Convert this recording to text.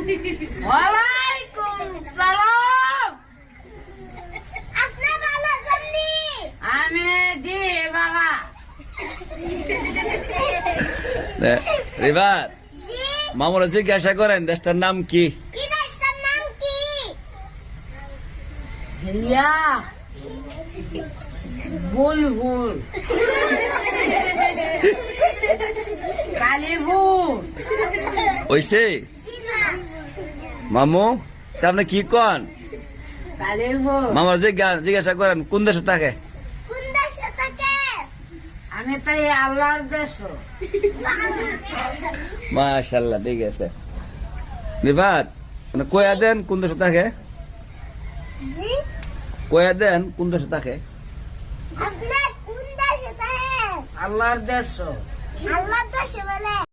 ওয়ালাইকুম সালাম। আপনি ভালো আছেন নি? আমি দি বাবা। রিবাত জি। মামুরা জিজ্ঞাসা করেন দেশটার নাম কি? কি দেশটার নাম কি? হিয়া বুলবুল কালীপুর। ওইসে জি না। মামু তা আপনি কি কন? কালীপুর। মামুরা জিজ্ঞাসা করেন কোন দেশে থাকে? কোন দেশে থাকে? আমি তাই আল্লাহর দেশ। মাশাআল্লাহ ঠিক আছে। রিবাত কয়া দেন কোন দেশে থাকে? জি। কয়া দেন কোন দেশে থাকে? আপনার কোন দেশে থাকে? আল্লাহর দেশ। আল্লাহ দেশে বলে